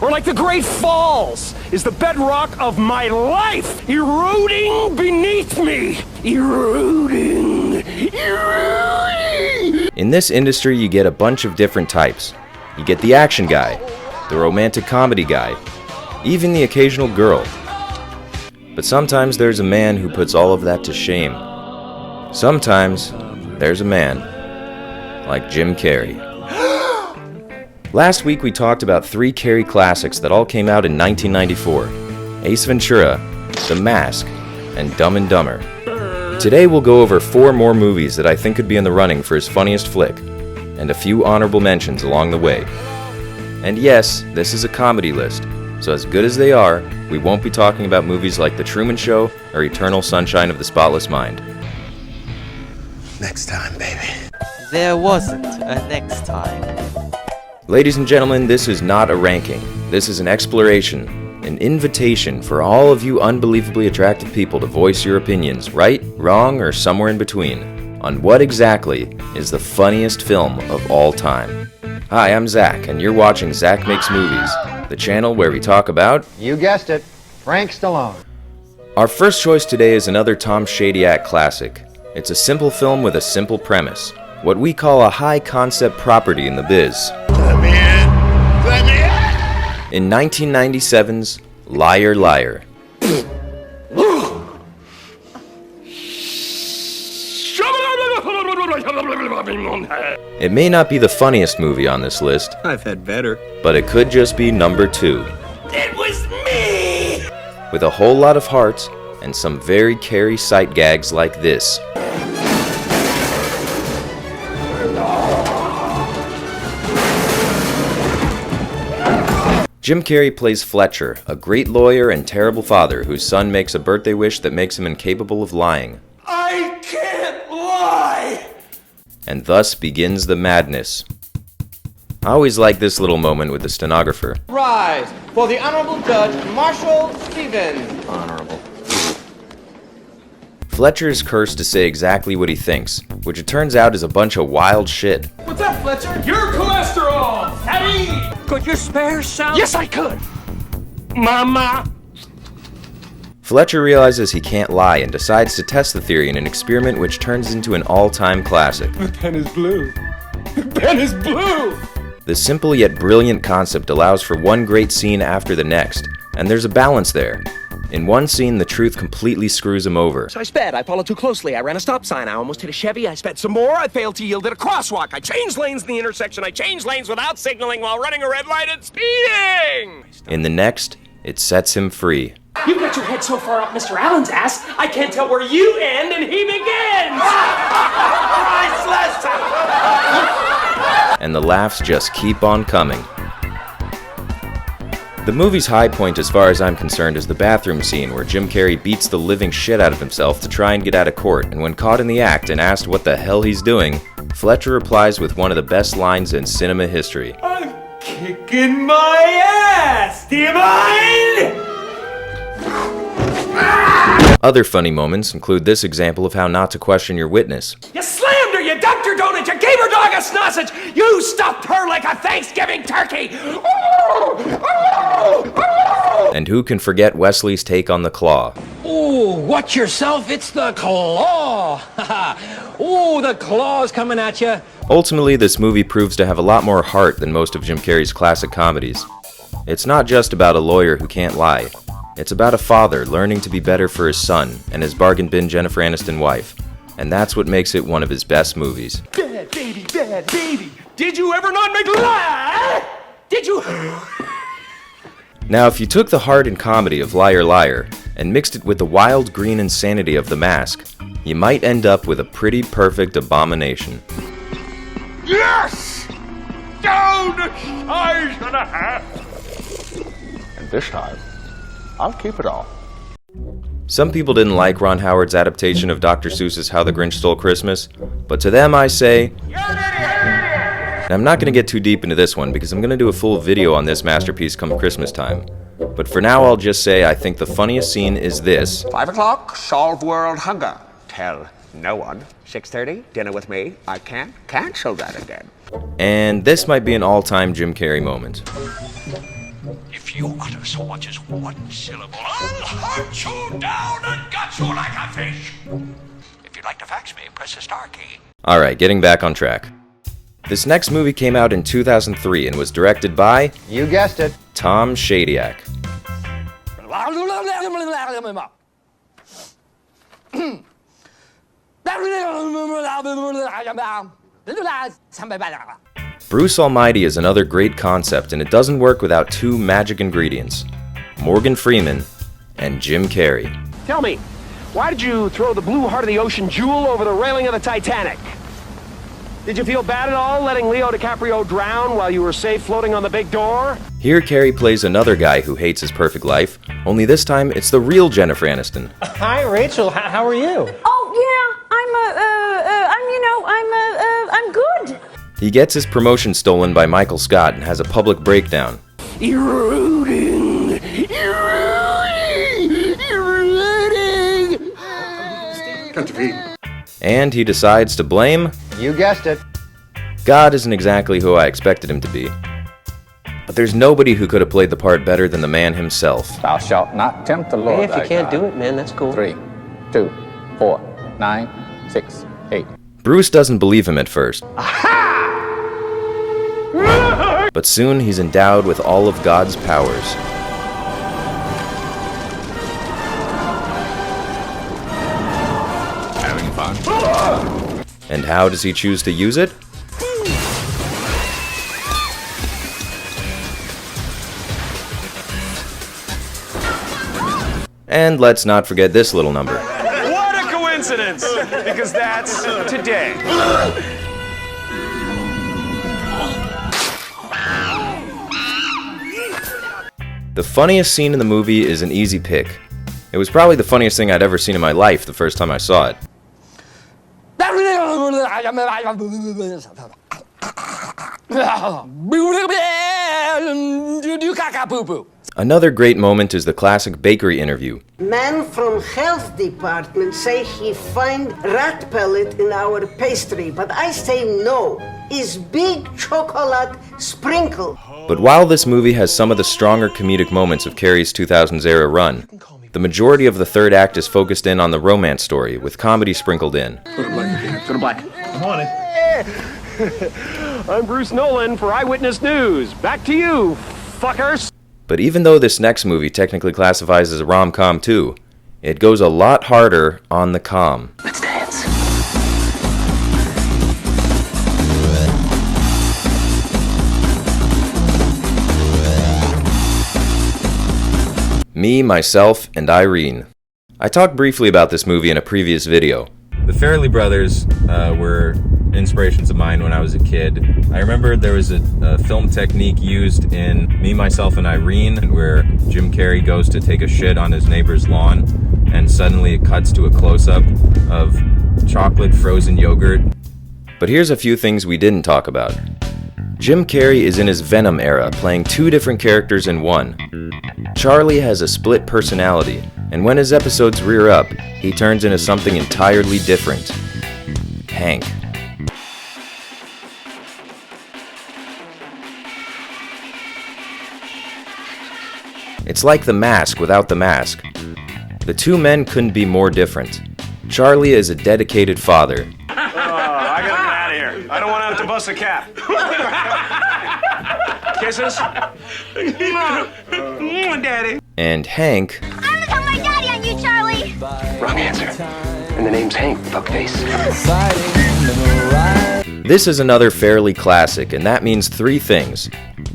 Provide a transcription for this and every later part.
Or like the Great Falls is the bedrock of my life, eroding beneath me. Eroding. In this industry, you get a bunch of different types. You get the action guy, the romantic comedy guy, even the occasional girl. But sometimes there's a man who puts all of that to shame. Sometimes there's a man like Jim Carrey. Last week we talked about 3 Carrey classics that all came out in 1994. Ace Ventura, The Mask, and Dumb and Dumber. Today we'll go over 4 more movies that I think could be in the running for his funniest flick, and a few honorable mentions along the way. And yes, this is a comedy list, so as good as they are, we won't be talking about movies like The Truman Show or Eternal Sunshine of the Spotless Mind. Next time, baby. There wasn't a next time. Ladies and gentlemen, this is not a ranking. This is an exploration, an invitation for all of you unbelievably attractive people to voice your opinions, right, wrong, or somewhere in between, on what exactly is the funniest film of all time. Hi, I'm Zach, and you're watching Zach Makes Movies, the channel where we talk about... You guessed it, Frank Stallone. Our first choice today is another Tom Shadyac classic. It's a simple film with a simple premise, what we call a high-concept property in the biz. Let me in! Let me in! In 1997's Liar Liar. It may not be the funniest movie on this list. I've had better. But it could just be number 2. It was me! With a whole lot of heart and some very Carrey sight gags like this. Jim Carrey plays Fletcher, a great lawyer and terrible father whose son makes a birthday wish that makes him incapable of lying. I can't lie! And thus begins the madness. I always like this little moment with the stenographer. Rise for the Honorable Judge Marshall Stevens. Honorable. Fletcher is cursed to say exactly what he thinks, which it turns out is a bunch of wild shit. What's up, Fletcher? Your cholesterol, fatty! Could you spare some? Yes, I could. Mama. Fletcher realizes he can't lie and decides to test the theory in an experiment which turns into an all-time classic. The pen is blue. The pen is blue! The simple yet brilliant concept allows for one great scene after the next, and there's a balance there. In one scene, the truth completely screws him over. So I sped. I followed too closely. I ran a stop sign. I almost hit a Chevy. I sped some more. I failed to yield at a crosswalk. I changed lanes in the intersection. I changed lanes without signaling while running a red light and speeding! In the next, it sets him free. You've got your head so far up Mr. Allen's ass, I can't tell where you end and he begins! And the laughs just keep on coming. The movie's high point as far as I'm concerned is the bathroom scene where Jim Carrey beats the living shit out of himself to try and get out of court, and when caught in the act and asked what the hell he's doing, Fletcher replies with one of the best lines in cinema history. I'm kicking my ass! Do you mind? Other funny moments include this example of how not to question your witness. You slammed her, you dunked her donut, you gave her dog a sausage, you stuffed her like a Thanksgiving turkey! And who can forget Wesley's take on the claw? Ooh, watch yourself, it's the claw! Ooh, the claw's coming at you. Ultimately, this movie proves to have a lot more heart than most of Jim Carrey's classic comedies. It's not just about a lawyer who can't lie. It's about a father learning to be better for his son and his bargain bin Jennifer Aniston wife. And that's what makes it one of his best movies. Bad baby, bad baby. Did you ever not make lie? Did you? Now, if you took the heart and comedy of Liar Liar and mixed it with the wild green insanity of The Mask, you might end up with a pretty perfect abomination. Yes! Down to size and a half. And this time, I'll keep it all. Some people didn't like Ron Howard's adaptation of Dr. Seuss's How the Grinch Stole Christmas, but to them I say... And I'm not going to get too deep into this one because I'm going to do a full video on this masterpiece come Christmas time. But for now I'll just say I think the funniest scene is this. 5 o'clock, solve world hunger. Tell no one. 6:30, dinner with me. I can't cancel that again. And this might be an all-time Jim Carrey moment. If you utter so much as one syllable, I'll hunt you down and gut you like a fish. If you'd like to fax me, press the star key. Alright, getting back on track. This next movie came out in 2003 and was directed by You guessed it. Tom Shadyac. Bruce Almighty is another great concept, and it doesn't work without two magic ingredients: Morgan Freeman and Jim Carrey. Tell me, why did you throw the blue heart of the ocean jewel over the railing of the Titanic? Did you feel bad at all letting Leo DiCaprio drown while you were safe floating on the big door? Here Carrey plays another guy who hates his perfect life, only this time it's the real Jennifer Aniston. Hi, Rachel. How are you? Oh, yeah, I'm good. He gets his promotion stolen by Michael Scott and has a public breakdown. Eroding. And he decides to blame... You guessed it. God isn't exactly who I expected him to be. But there's nobody who could have played the part better than the man himself. Thou shalt not tempt the Lord. Hey, if you can't do it, man, that's cool. 3, 2, 4, 9, 6, 8. Bruce doesn't believe him at first. But soon he's endowed with all of God's powers. Having fun? And how does he choose to use it? And let's not forget this little number. What a coincidence! Because that's today. The funniest scene in the movie is an easy pick. It was probably the funniest thing I'd ever seen in my life the first time I saw it. Another great moment is the classic bakery interview. Man from health department say he find rat pellet in our pastry, but I say no. Is big chocolate sprinkle. But while this movie has some of the stronger comedic moments of Carrey's 2000s era run, the majority of the third act is focused in on the romance story, with comedy sprinkled in. Go to black. Come on in. I'm Bruce Nolan for Eyewitness News. Back to you, fuckers. But even though this next movie technically classifies as a rom-com too, it goes a lot harder on the com. Let's dance. Me, Myself, and Irene. I talked briefly about this movie in a previous video. The Farrelly brothers were inspirations of mine when I was a kid. I remember there was a film technique used in Me, Myself, and Irene where Jim Carrey goes to take a shit on his neighbor's lawn and suddenly it cuts to a close-up of chocolate frozen yogurt. But here's a few things we didn't talk about. Jim Carrey is in his Venom era, playing two different characters in one. Charlie has a split personality, and when his episodes rear up, he turns into something entirely different. Hank. It's like The Mask without the mask. The two men couldn't be more different. Charlie is a dedicated father. I gotta get out of here. I don't want to have to bust a cap. Kisses? Daddy. And Hank I'm gonna tell my daddy on you, Charlie. Wrong answer. And the name's Hank, fuckface. This is another fairly classic, and that means three things.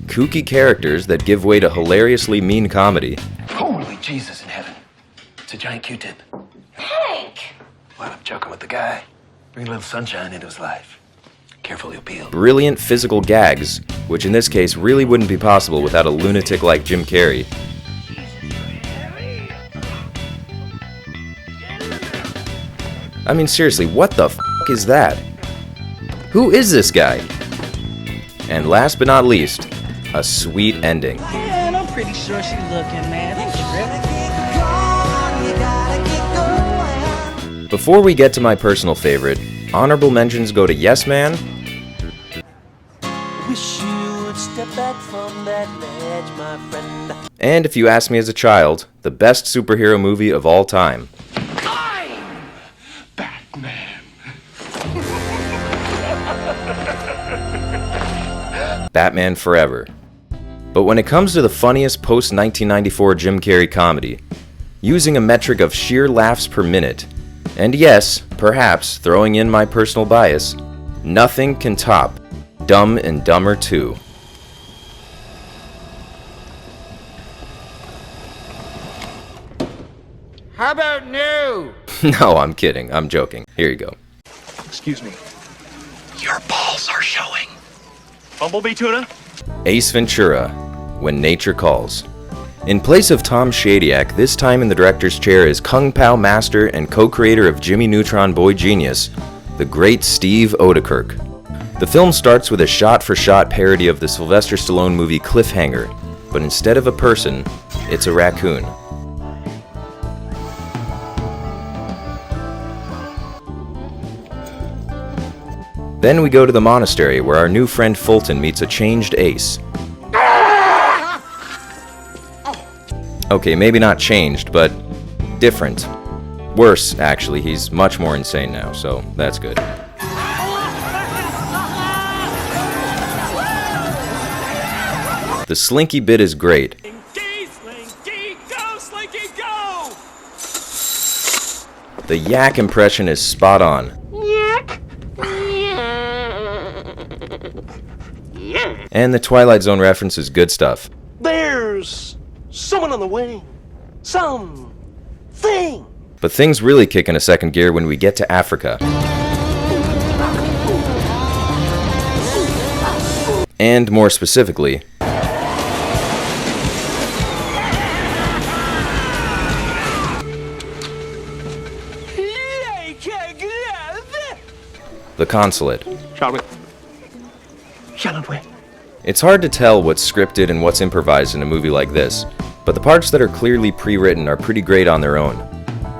Kooky characters that give way to hilariously mean comedy. Holy Jesus in heaven. It's a giant Q-tip. Hank. Well, I'm joking with the guy. Bring a little sunshine into his life. Careful, you'll peel. Brilliant physical gags, which in this case really wouldn't be possible without a lunatic like Jim Carrey. I mean, seriously, what the f*** is that? Who is this guy? And last but not least, a sweet ending. Man, I'm pretty sure she's looking, man. Before we get to my personal favorite, honorable mentions go to Yes Man, Wish you would step back from that ledge, my friend. And if you ask me as a child, the best superhero movie of all time. I'm Batman. Batman Forever. But when it comes to the funniest post-1994 Jim Carrey comedy, using a metric of sheer laughs per minute, and yes, perhaps throwing in my personal bias, nothing can top Dumb and Dumber 2. How about new? No, I'm kidding. I'm joking. Here you go. Excuse me. Your balls are showing. Bumblebee tuna? Ace Ventura, When Nature Calls. In place of Tom Shadyac, this time in the director's chair is Kung Pao master and co-creator of Jimmy Neutron Boy Genius, the great Steve Odekirk. The film starts with a shot-for-shot parody of the Sylvester Stallone movie Cliffhanger, but instead of a person, it's a raccoon. Then we go to the monastery where our new friend Fulton meets a changed Ace. Okay, maybe not changed, but different. Worse, actually. He's much more insane now, so that's good. The Slinky bit is great. Slinky, Slinky, go, Slinky, go! The yak impression is spot on. And the Twilight Zone reference is good stuff. There's someone on the way. Something. But things really kick in a second gear when we get to Africa. And more specifically, the consulate. Shall we? Shall we? It's hard to tell what's scripted and what's improvised in a movie like this, but the parts that are clearly pre-written are pretty great on their own.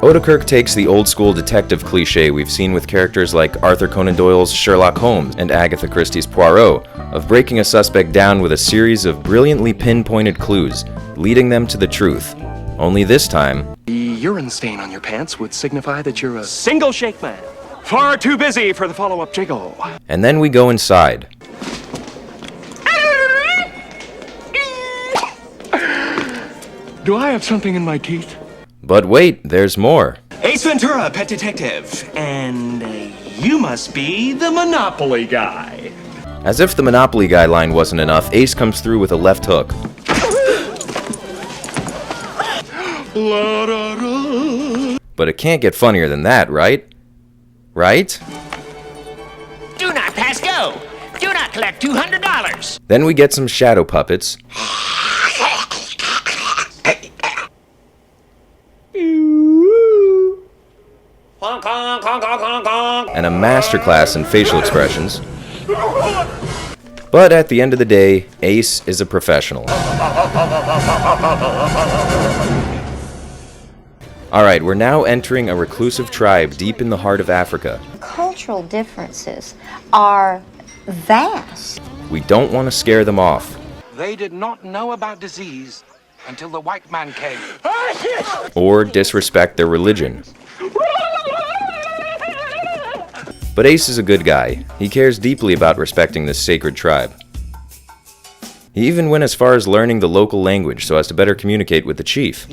Odekirk takes the old-school detective cliché we've seen with characters like Arthur Conan Doyle's Sherlock Holmes and Agatha Christie's Poirot, of breaking a suspect down with a series of brilliantly pinpointed clues, leading them to the truth. Only this time, The urine stain on your pants would signify that you're a single shake man. Far too busy for the follow-up jiggle. and then we go inside. Do I have something in my teeth? But wait, there's more. Ace Ventura, pet detective. And you must be the Monopoly guy. As if the Monopoly guy line wasn't enough, Ace comes through with a left hook. But it can't get funnier than that, right? Right? Do not pass go. Do not collect $200. Then we get some shadow puppets. And a masterclass in facial expressions. But at the end of the day, Ace is a professional. Alright, we're now entering a reclusive tribe deep in the heart of Africa. Cultural differences are vast. We don't want to scare them off, They did not know about disease until the white man came. or disrespect their religion. But Ace is a good guy. He cares deeply about respecting this sacred tribe. He even went as far as learning the local language so as to better communicate with the chief.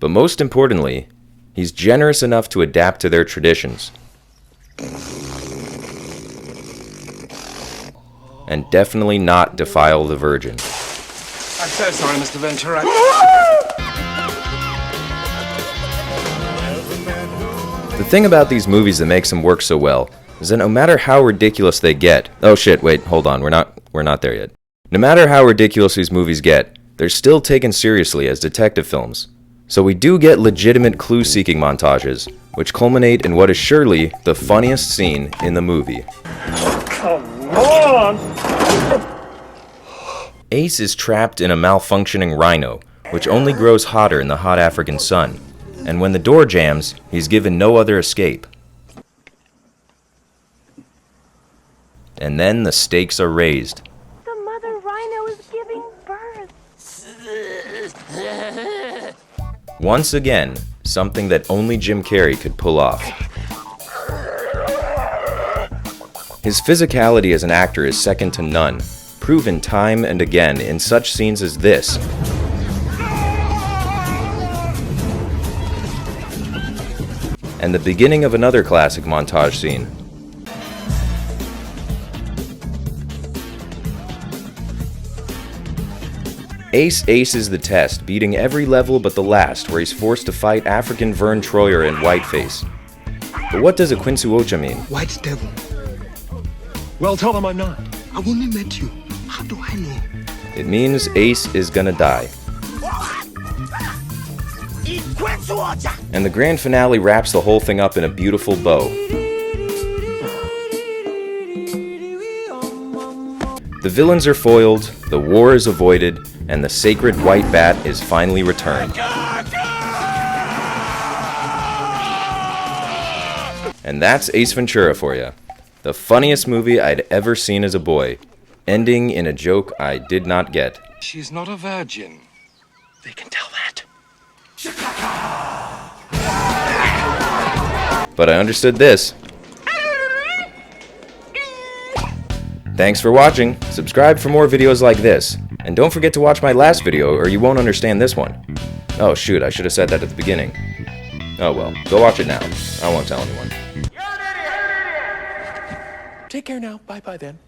But most importantly, he's generous enough to adapt to their traditions. And definitely not defile the virgin. I'm so sorry, Mr. Ventura. The thing about these movies that makes them work so well is that no matter how ridiculous they get... Oh shit, wait, hold on, we're not there yet. No matter how ridiculous these movies get, they're still taken seriously as detective films. So we do get legitimate clue-seeking montages, which culminate in what is surely the funniest scene in the movie. Come on! Ace is trapped in a malfunctioning rhino, which only grows hotter in the hot African sun. And when the door jams, he's given no other escape. And then the stakes are raised. The mother rhino is giving birth. Once again, something that only Jim Carrey could pull off. His physicality as an actor is second to none, proven time and again in such scenes as this. And the beginning of another classic montage scene. Ace aces the test, beating every level but the last, where he's forced to fight African Vern Troyer in Whiteface. But what does a Quinsuocha mean? White devil. Well, tell them I'm not. I only met you. How do I know? It means Ace is gonna die. And the grand finale wraps the whole thing up in a beautiful bow. The villains are foiled, the war is avoided, and the sacred white bat is finally returned. And that's Ace Ventura for you. The funniest movie I'd ever seen as a boy, ending in a joke I did not get. She's not a virgin. They can tell that. But I understood this. Thanks for watching. Subscribe for more videos like this. And don't forget to watch my last video or you won't understand this one. Oh shoot, I should have said that at the beginning. Oh well, go watch it now. I won't tell anyone. Take care now. Bye-bye then.